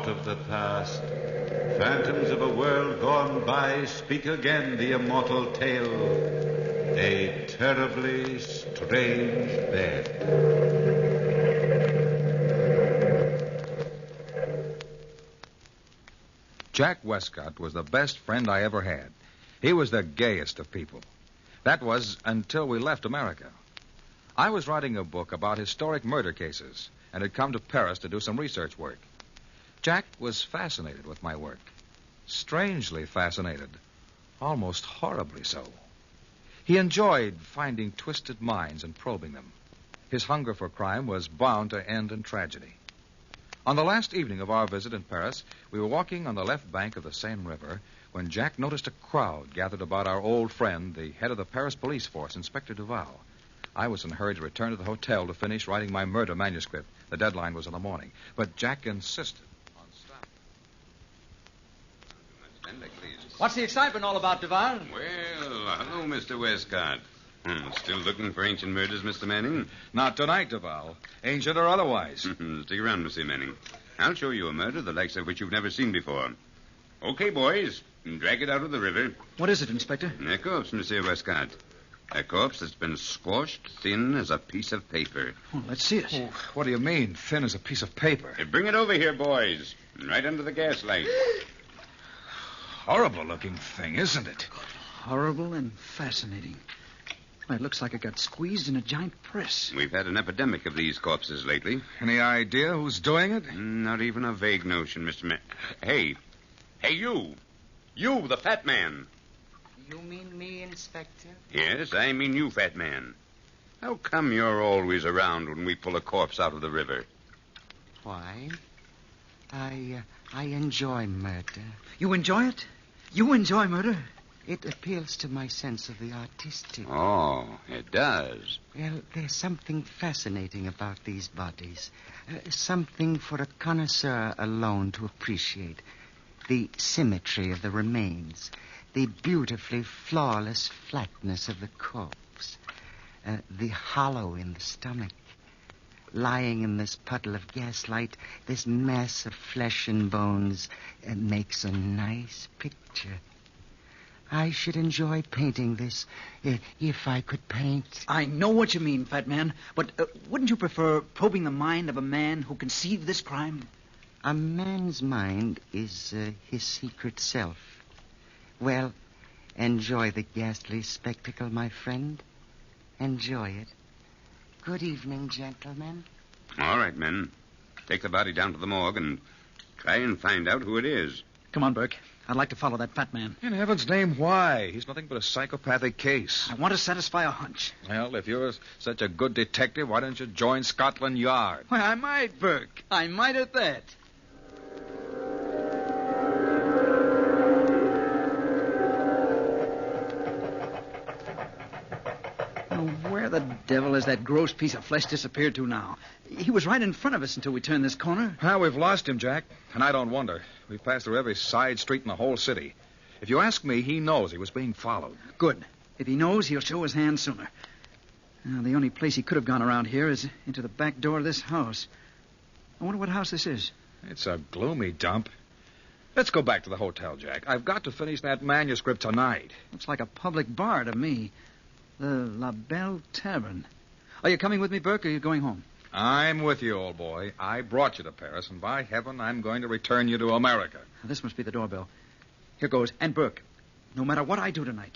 thought of the past. Phantoms of a world gone by speak again the immortal tale. A terribly strange bed. Jack Westcott was the best friend I ever had. He was the gayest of people. That was until we left America. I was writing a book about historic murder cases and had come to Paris to do some research work. Jack was fascinated with my work. Strangely fascinated. Almost horribly so. He enjoyed finding twisted minds and probing them. His hunger for crime was bound to end in tragedy. On the last evening of our visit in Paris, we were walking on the left bank of the Seine River when Jack noticed a crowd gathered about our old friend, the head of the Paris police force, Inspector Duval. I was in a hurry to return to the hotel to finish writing my murder manuscript. The deadline was in the morning. But Jack insisted on stopping. What's the excitement all about, Duval? Well, hello, Mr. Westcott. Still looking for ancient murders, Mr. Manning? Not tonight, Duval. Ancient or otherwise. Stick around, Mr. Manning. I'll show you a murder the likes of which you've never seen before. Okay, boys. Drag it out of the river. What is it, Inspector? A corpse, Monsieur Westcott. A corpse that's been squashed thin as a piece of paper. Oh, let's see it. Oh, what do you mean, thin as a piece of paper? Bring it over here, boys. Right under the gaslight. Horrible-looking thing, isn't it? Horrible and fascinating. Why, it looks like it got squeezed in a giant press. We've had an epidemic of these corpses lately. Any idea who's doing it? Not even a vague notion, Mr. Hey, you. You, the fat man. You mean me, Inspector? Yes, I mean you, fat man. How come you're always around when we pull a corpse out of the river? Why? I enjoy murder. You enjoy it? You enjoy murder? It appeals to my sense of the artistic. Oh, it does. Well, there's something fascinating about these bodies. Something for a connoisseur alone to appreciate. The symmetry of the remains. The beautifully flawless flatness of the corpse. The hollow in the stomach. Lying in this puddle of gaslight, this mass of flesh and bones makes a nice picture. I should enjoy painting this if I could paint. I know what you mean, fat man, but wouldn't you prefer probing the mind of a man who conceived this crime? A man's mind is his secret self. Well, enjoy the ghastly spectacle, my friend. Enjoy it. Good evening, gentlemen. All right, men. Take the body down to the morgue and try and find out who it is. Come on, Burke. I'd like to follow that fat man. In heaven's name, why? He's nothing but a psychopathic case. I want to satisfy a hunch. Well, if you're such a good detective, why don't you join Scotland Yard? Why, I might, Burke. I might at that. Where the devil has that gross piece of flesh disappeared to now? He was right in front of us until we turned this corner. Well, we've lost him, Jack, and I don't wonder. We've passed through every side street in the whole city. If you ask me, he knows he was being followed. Good. If he knows, he'll show his hand sooner. Now, the only place he could have gone around here is into the back door of this house. I wonder what house this is. It's a gloomy dump. Let's go back to the hotel, Jack. I've got to finish that manuscript tonight. Looks like a public bar to me. The La Belle Tavern. Are you coming with me, Burke, or are you going home? I'm with you, old boy. I brought you to Paris, and by heaven, I'm going to return you to America. Now, this must be the doorbell. Here goes. And Burke, no matter what I do tonight,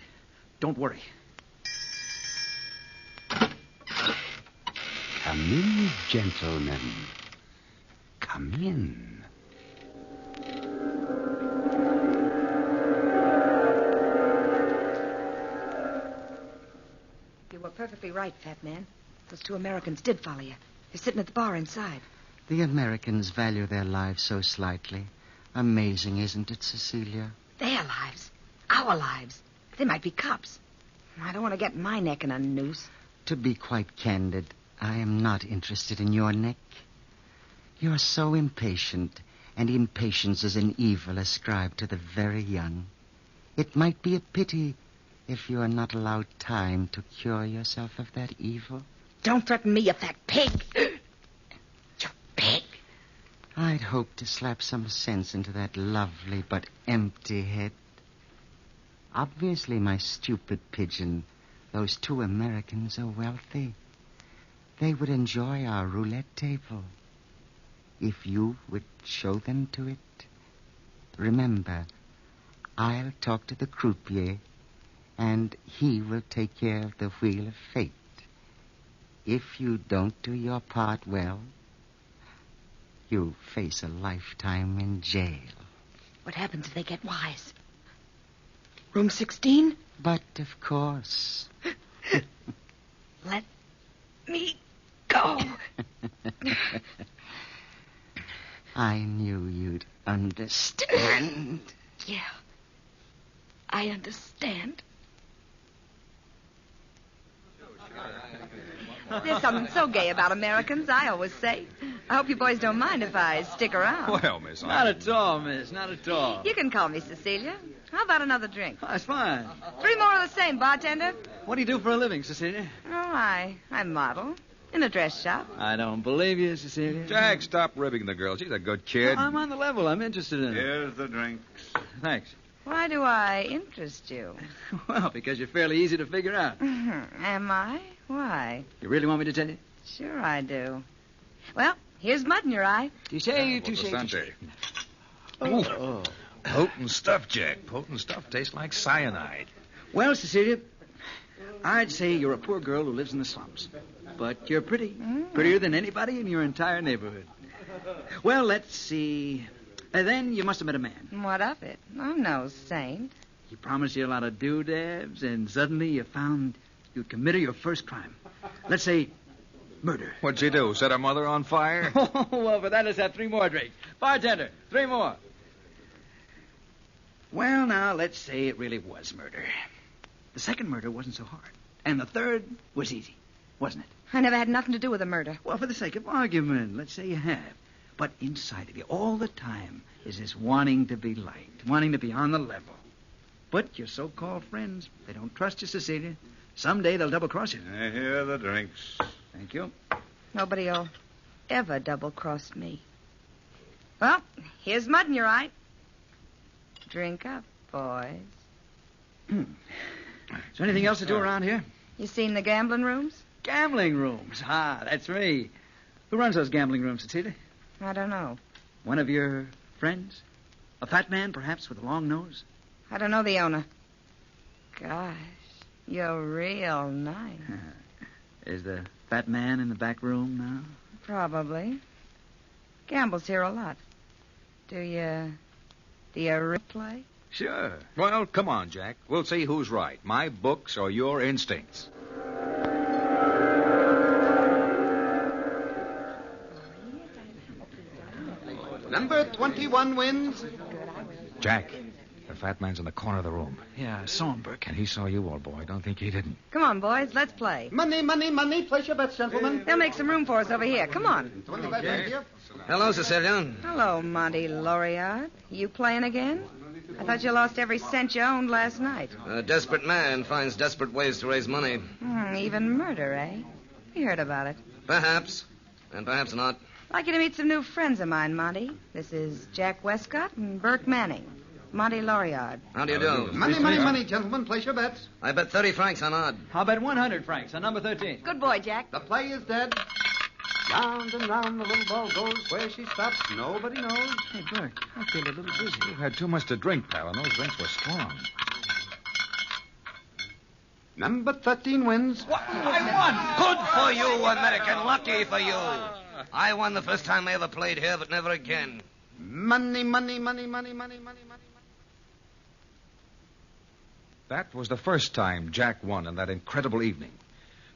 don't worry. Come in, gentlemen. Come in. You were perfectly right, fat man. Those two Americans did follow you. They're sitting at the bar inside. The Americans value their lives so slightly. Amazing, isn't it, Cecilia? Their lives. Our lives. They might be cops. I don't want to get my neck in a noose. To be quite candid, I am not interested in your neck. You're so impatient, and impatience is an evil ascribed to the very young. It might be a pity if you are not allowed time to cure yourself of that evil. Don't threaten me, you fat pig. You pig. I'd hoped to slap some sense into that lovely but empty head. Obviously, my stupid pigeon, those two Americans are wealthy. They would enjoy our roulette table. If you would show them to it. Remember, I'll talk to the croupier, and he will take care of the wheel of fate. If you don't do your part well, you'll face a lifetime in jail. What happens if they get wise? Room 16? But, of course. Let me go. I knew you'd understand. Yeah. I understand. There's something so gay about Americans, I always say. I hope you boys don't mind if I stick around. Well, Miss, Not at all, miss. Not at all. You can call me Cecilia. How about another drink? Oh, that's fine. 3 more of the same, bartender. What do you do for a living, Cecilia? Oh, I model in a dress shop. I don't believe you, Cecilia. Jack, stop ribbing the girl. She's a good kid. I'm on the level. I'm interested in it. Here's the drinks. Thanks. Why do I interest you? Well, because you're fairly easy to figure out. Am I? Why? You really want me to tell you? Sure I do. Well, here's mud in your eye. Bastante. Potent stuff, Jack. Potent stuff tastes like cyanide. Well, Cecilia, I'd say you're a poor girl who lives in the slums. But you're pretty. Prettier than anybody in your entire neighborhood. Well, let's see. Then you must have met a man. What of it? I'm no saint. He promised you a lot of doodads, and suddenly you found you'd committed your first crime. Let's say murder. What'd she do? Set her mother on fire? Oh, well, for that, let's have 3 more drinks. Bartender, 3 more. Well, now, let's say it really was murder. The second murder wasn't so hard. And the third was easy, wasn't it? I never had nothing to do with a murder. Well, for the sake of argument, let's say you have. But inside of you, all the time, is this wanting to be liked, wanting to be on the level. But your so-called friends, they don't trust you, Cecilia. Someday they'll double-cross you. Here are the drinks. Thank you. Nobody'll ever double-cross me. Well, here's mud in your eye. Drink up, boys. Is there anything else to do around here? You seen the gambling rooms? Gambling rooms. Ah, that's me. Who runs those gambling rooms, Cecilia? I don't know. One of your friends? A fat man, perhaps, with a long nose? I don't know the owner. Gosh, you're real nice. Is the fat man in the back room now? Probably. Gambles here a lot. Do you replay? Sure. Well, come on, Jack. We'll see who's right, my books or your instincts. Number 21 wins. Jack, the fat man's in the corner of the room. Yeah, I saw him, Burke. And he saw you, old boy. Don't think he didn't. Come on, boys, let's play. Money, money, money. Place your bets, gentlemen. They'll make some room for us over here. Come on. 25 right here. Hello, Cecilia. Hello, Monty Loriard. You playing again? I thought you lost every cent you owned last night. A desperate man finds desperate ways to raise money. Even murder, eh? We heard about it. Perhaps, and perhaps not. I'd like you to meet some new friends of mine, Monty. This is Jack Westcott and Burke Manning. Monty Loriard. How do you do? Money, money, money, gentlemen. Place your bets. I bet 30 francs on odd. How about 100 francs on number 13? Good boy, Jack. The play is dead. Round and round the little ball goes. Where she stops, nobody knows. Hey, Burke, I feel a little dizzy. You've had too much to drink, pal, and those drinks were strong. Number 13 wins. Good for you, American. Lucky for you. I won the first time I ever played here, but never again. Money, money, money, money, money, money, money. That was the first time Jack won in that incredible evening.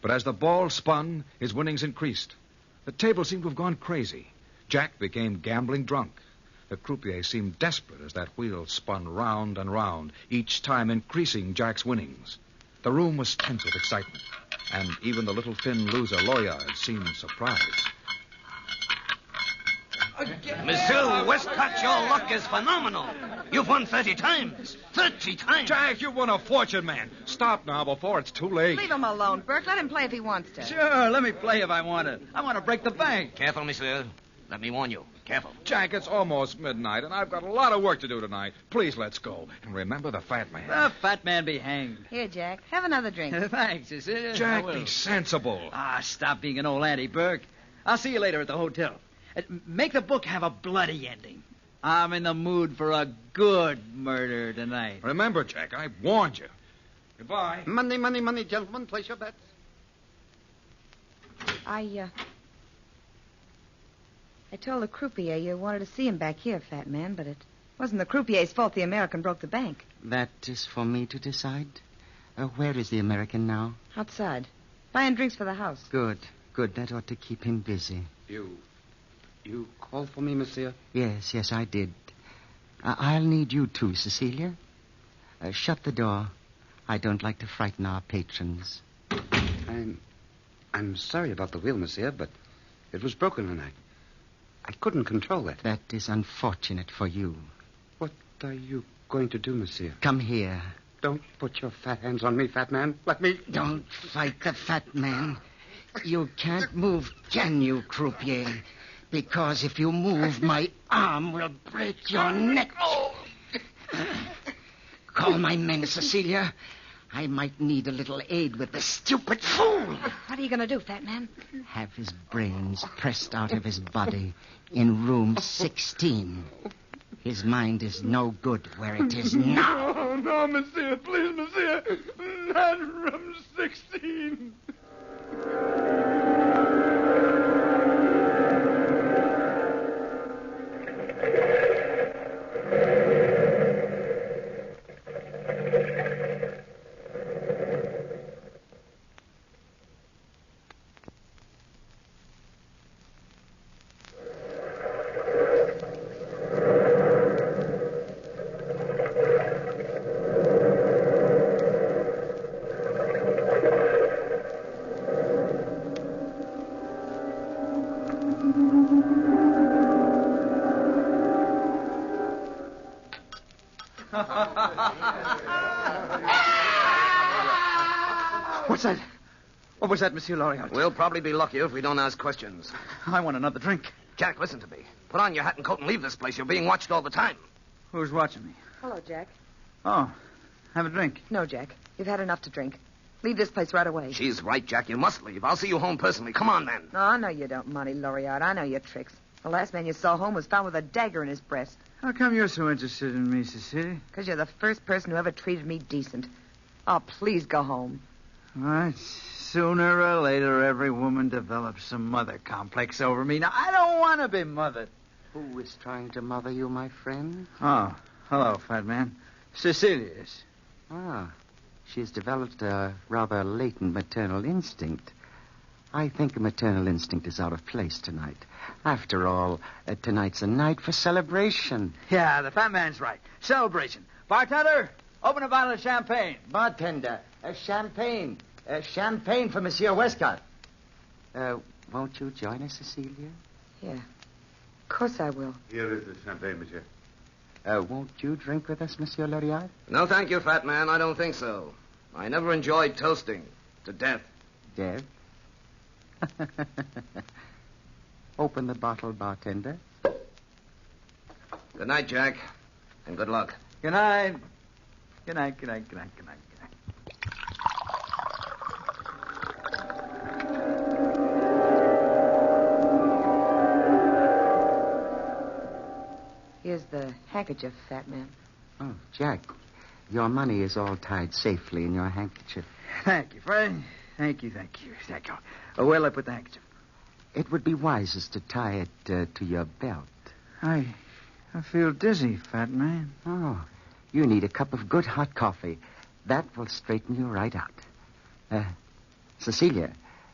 But as the ball spun, his winnings increased. The table seemed to have gone crazy. Jack became gambling drunk. The croupier seemed desperate as that wheel spun round and round, each time increasing Jack's winnings. The room was tense with excitement, and even the little thin loser, Loriard, seemed surprised. Monsieur Westcott, your luck is phenomenal. You've won 30 times. 30 times. Jack, you've won a fortune, man. Stop now before it's too late. Leave him alone, Burke. Let him play if he wants to. Sure, let me play if I want to. I want to break the bank. Careful, monsieur. Let me warn you. Careful. Jack, it's almost midnight, and I've got a lot of work to do tonight. Please, let's go. And remember the fat man. The fat man be hanged. Here, Jack. Have another drink. Thanks, Cecilia. I Jack, will. be sensible. Ah, stop being an old Auntie Burke. I'll see you later at the hotel. Make the book have a bloody ending. I'm in the mood for a good murder tonight. Remember, Jack, I warned you. Goodbye. Money, money, money, gentlemen. Place your bets. I told the croupier you wanted to see him back here, fat man, but it wasn't the croupier's fault the American broke the bank. That is for me to decide. Where is the American now? Outside. Buying drinks for the house. Good. That ought to keep him busy. You called for me, monsieur? Yes, I did. I'll need you too, Cecilia. Shut the door. I don't like to frighten our patrons. I'm sorry about the wheel, monsieur, but it was broken and I couldn't control it. That is unfortunate for you. What are you going to do, monsieur? Come here. Don't put your fat hands on me, fat man. Let me... Don't fight the fat man. You can't move, can you, croupier? Because if you move, my arm will break your neck. Call my men, Cecilia. I might need a little aid with the stupid fool. What are you going to do, fat man? Have his brains pressed out of his body in room 16. His mind is no good where it is now. No, monsieur. Please, monsieur. Not room 16. What's that? What was that, Monsieur Loriot? We'll probably be luckier if we don't ask questions. I want another drink. Jack, listen to me. Put on your hat and coat and leave this place. You're being watched all the time. Who's watching me? Hello, Jack. Oh, have a drink. No, Jack. You've had enough to drink. Leave this place right away. She's right, Jack. You must leave. I'll see you home personally. Come on, then. Oh, no, you don't, Monty Loriot. I know your tricks. The last man you saw home was found with a dagger in his breast. How come you're so interested in me, Cecilia? Because you're the first person who ever treated me decent. Oh, please go home. All right. Sooner or later, every woman develops some mother complex over me. Now, I don't want to be mothered. Who is trying to mother you, my friend? Oh, hello, fat man. Cecilia is. Ah, she's developed a rather latent maternal instinct. I think a maternal instinct is out of place tonight. After all, tonight's a night for celebration. Yeah, the fat man's right. Celebration. Bartender, open a bottle of champagne. Bartender, champagne. Champagne for Monsieur Westcott. Won't you join us, Cecilia? Yeah. Of course I will. Here is the champagne, monsieur. Won't you drink with us, Monsieur Loriot? No, thank you, fat man. I don't think so. I never enjoyed toasting to death. Death? Open the bottle, bartender. Good night, Jack. And good luck. Good night. Good night, good night, good night, good night, good night. Here's the handkerchief, fat man. Oh, Jack, your money is all tied safely in your handkerchief. Thank you, Fred. Thank you. Where'll I put the handkerchief? It would be wisest to tie it to your belt. I feel dizzy, fat man. Oh, you need a cup of good hot coffee. That will straighten you right out. Cecilia,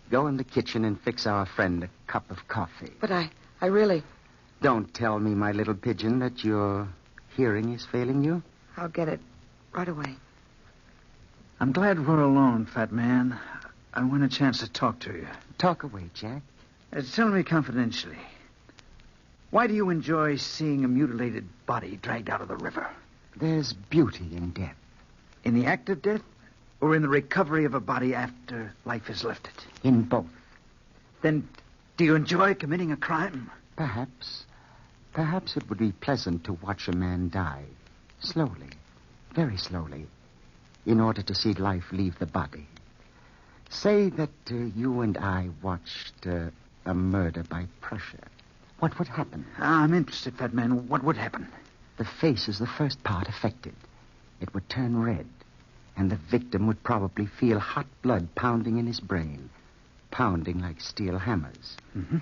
go in the kitchen and fix our friend a cup of coffee. But I really... Don't tell me, my little pigeon, that your hearing is failing you. I'll get it right away. I'm glad we're alone, fat man. I want a chance to talk to you. Talk away, Jack. Tell me confidentially. Why do you enjoy seeing a mutilated body dragged out of the river? There's beauty in death. In the act of death? Or in the recovery of a body after life is lifted? In both. Then do you enjoy committing a crime? Perhaps. Perhaps it would be pleasant to watch a man die, slowly, very slowly, in order to see life leave the body. Say that you and I watched a murder by pressure. What would happen? I'm interested, fat man. What would happen? The face is the first part affected. It would turn red, and the victim would probably feel hot blood pounding in his brain, pounding like steel hammers. Mm-hmm.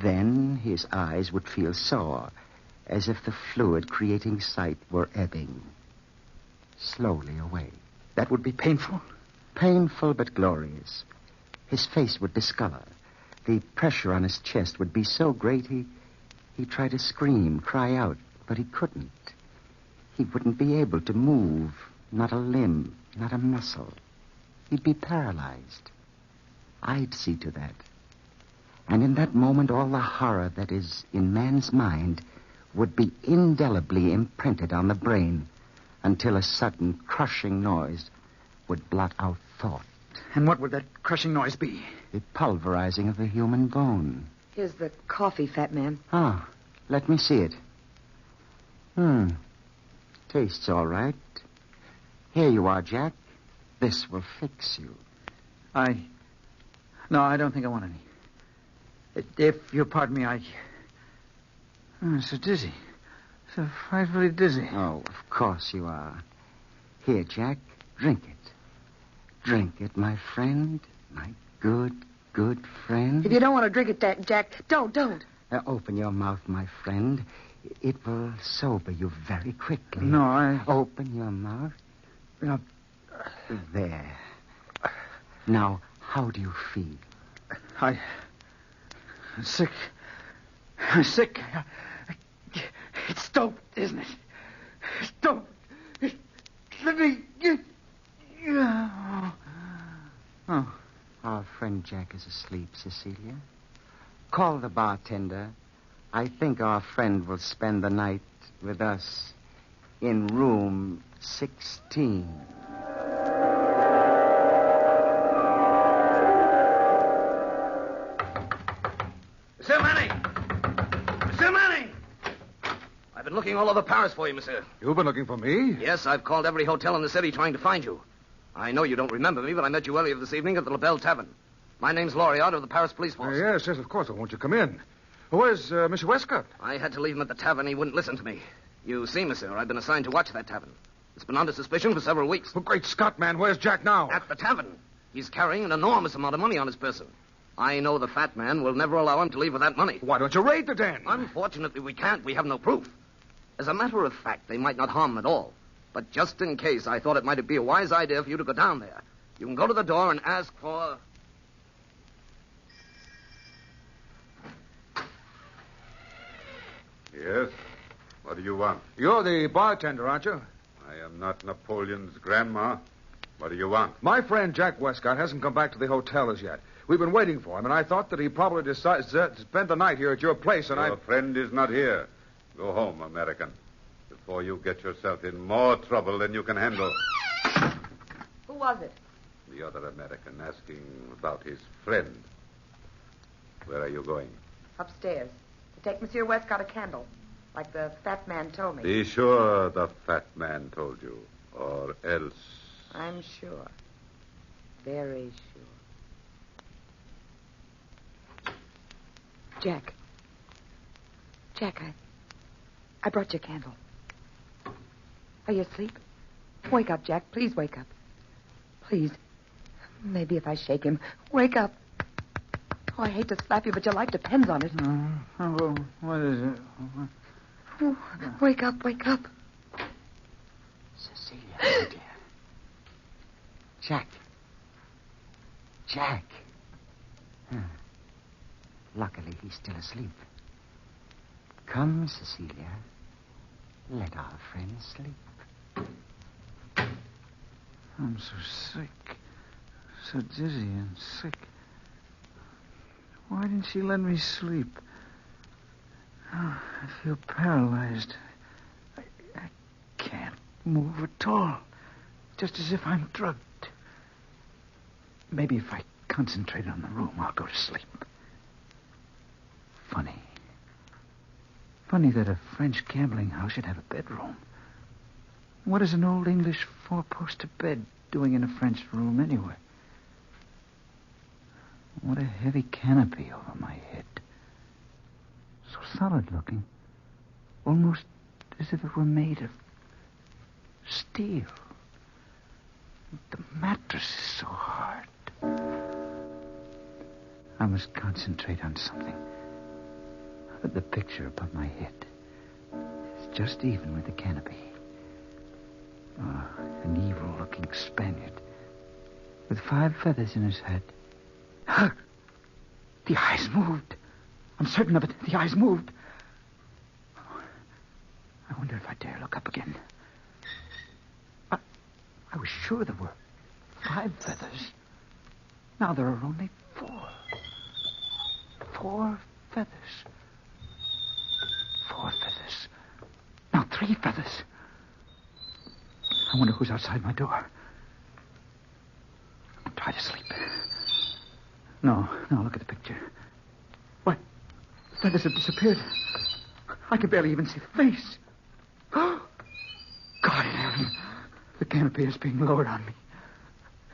Then his eyes would feel sore, as if the fluid creating sight were ebbing slowly away. That would be painful? Painful but glorious. His face would discolor. The pressure on his chest would be so great he tried to scream, cry out, but he couldn't. He wouldn't be able to move, not a limb, not a muscle. He'd be paralyzed. I'd see to that. And in that moment, all the horror that is in man's mind would be indelibly imprinted on the brain until a sudden crushing noise would blot out thought. And what would that crushing noise be? The pulverizing of the human bone. Here's the coffee, fat man. Ah, let me see it. Tastes all right. Here you are, Jack. This will fix you. No, I don't think I want any. If you'll pardon me, I'm so dizzy. So frightfully dizzy. Oh, of course you are. Here, Jack, drink it. Drink it, my friend. My good, good friend. If you don't want to drink it, Jack, don't. Open your mouth, my friend. It will sober you very quickly. No, Open your mouth. No. There. Now, how do you feel? I'm sick. I'm sick. It's dope, isn't it? It's dope. Let me get... Oh. Our friend Jack is asleep, Cecilia. Call the bartender. I think our friend will spend the night with us in room 16. Monsieur Manning! Monsieur Manning! I've been looking all over Paris for you, monsieur. You've been looking for me? Yes, I've called every hotel in the city trying to find you. I know you don't remember me, but I met you earlier this evening at the La Belle Tavern. My name's Loriot of the Paris Police Force. Yes, of course. Won't you come in? Where's Mr. Westcott? I had to leave him at the tavern. He wouldn't listen to me. You see, monsieur, I've been assigned to watch that tavern. It's been under suspicion for several weeks. Oh, great Scott, man. Where's Jack now? At the tavern. He's carrying an enormous amount of money on his person. I know the fat man will never allow him to leave with that money. Why don't you raid the den? Unfortunately, we can't. We have no proof. As a matter of fact, they might not harm him at all. But just in case, I thought it might be a wise idea for you to go down there. You can go to the door and ask for... Yes? What do you want? You're the bartender, aren't you? I am not Napoleon's grandma. What do you want? My friend Jack Westcott hasn't come back to the hotel as yet. We've been waiting for him, and I thought that he probably decided to spend the night here at your place, and Your friend is not here. Go home, American, before you get yourself in more trouble than you can handle. Who was it? The other American asking about his friend. Where are you going? Upstairs. To take Monsieur Westcott a candle, like the fat man told me. Be sure the fat man told you, or else... I'm sure. Very sure. Jack, I brought you a candle. Are you asleep? Wake up, Jack. Please wake up. Please. Maybe if I shake him. Wake up. Oh, I hate to slap you, but your life depends on it. What is it? Oh, wake up. Cecilia, my dear. Jack. Luckily, he's still asleep. Come, Cecilia. Let our friend sleep. I'm so sick. So dizzy and sick. Why didn't she let me sleep? Oh, I feel paralyzed. I can't move at all. Just as if I'm drugged. Maybe if I concentrate on the room, I'll go to sleep. Funny. Funny that a French gambling house should have a bedroom. What is an old English four-poster bed doing in a French room anyway? What a heavy canopy over my head. So solid looking. Almost as if it were made of steel. The mattress is so hard. I must concentrate on something. The picture above my head is just even with the canopy. Oh, an evil-looking Spaniard with 5 feathers in his head. The eyes moved. I'm certain of it. The eyes moved. I wonder if I dare look up again. I was sure there were 5 feathers. Now there are only 4. 4 feathers. 4 feathers. Now 3 feathers. I wonder who's outside my door. I'll try to sleep. No, look at the picture. What? The feathers have disappeared. I can barely even see the face. God in heaven. The canopy is being lowered on me.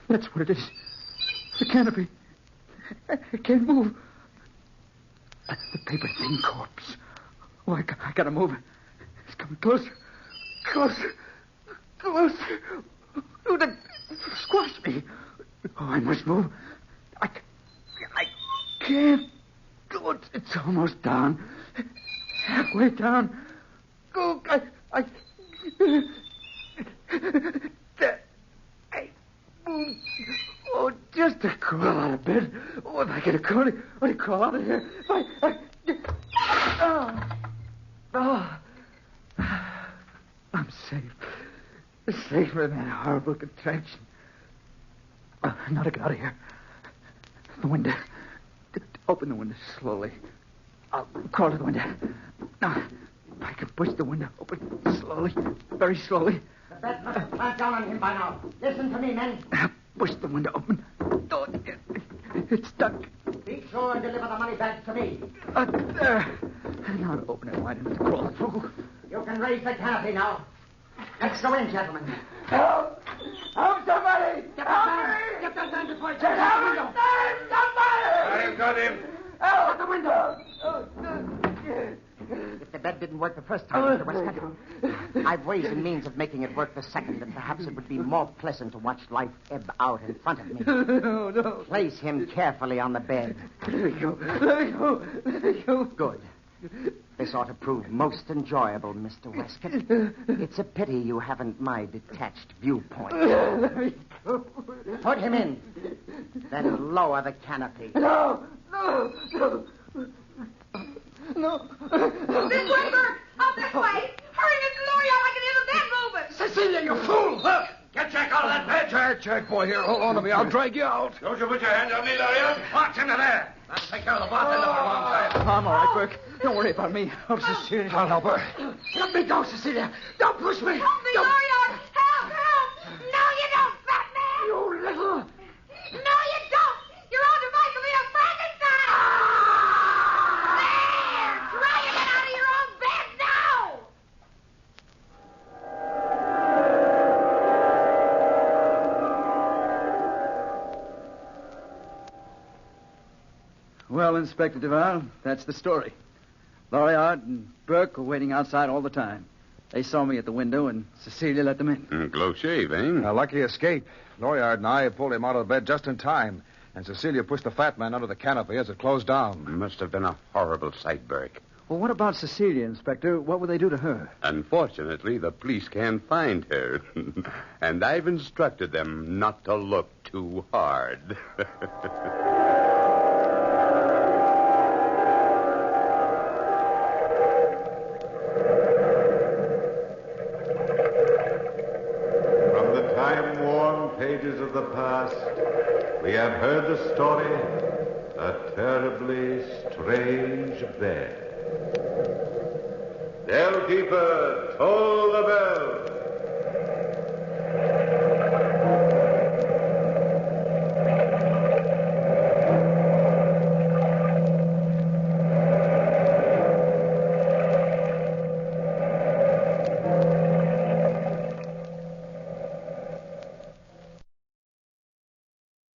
That's what it is. The canopy. It can't move. The paper-thin corpse. Oh, I gotta move. It's coming closer. Closer. Oh, that squashed me. Oh, I must move. I can't. Oh, it's almost down. Halfway down. Oh, Oh, just to crawl out of bed. Oh, if I get a crawl, I crawl out of here. I'm safe. Safe from that horrible contraction. Now to get out of here. The window. Open the window slowly. I'll crawl to the window. Now, if I can push the window open slowly, very slowly. The bed must have clamped down on him by now. Listen to me, men. Push the window open. Oh, it's stuck. Be sure and deliver the money back to me. There. Now to open it wide enough to crawl through. You can raise the canopy now. Let's go in, gentlemen. Help! Help somebody! Help me! Get that man before he Get jumps out the window. somebody! Got him. Out the window. If the bed didn't work the first time, Mr. Westcott, I've ways and means of making it work the second, and perhaps it would be more pleasant to watch life ebb out in front of me. No. Place him carefully on the bed. Let me go. Good. This ought to prove most enjoyable, Mr. Westcott. It's a pity you haven't my detached viewpoint. Let me go. Put him in. Then lower the canopy. No. This way, Bert. Up this way. Hurry, Mr. Lawyer. I can hear the bed moving. Cecilia, you fool! Look! Get Jack out of that bed! Jack, boy, here, hold on to me. I'll drag you out. Don't you put your hands on me, Lawyer. March into there! That'll take care of the bartender for a long time. I'm all right, Burke. Don't worry about me. Oh, Cecilia. I'll help her. Let me go, Cecilia! Don't push me! Help me, Don't- Lawyer. Help. No, you don't, fat man. You little... No, you don't. You're on device to be a Frankenstein. There. Try to get out of your own bed now. Well, Inspector Duval, that's the story. Loriard and Burke were waiting outside all the time. They saw me at the window, and Cecilia let them in. Close shave, eh? A lucky escape. Loriard and I pulled him out of bed just in time, and Cecilia pushed the fat man under the canopy as it closed down. Must have been a horrible sight, Burke. Well, what about Cecilia, Inspector? What would they do to her? Unfortunately, the police can't find her. And I've instructed them not to look too hard. From the time-worn pages of the past, we have heard the story, A Terribly Strange Bed. Tale keeper told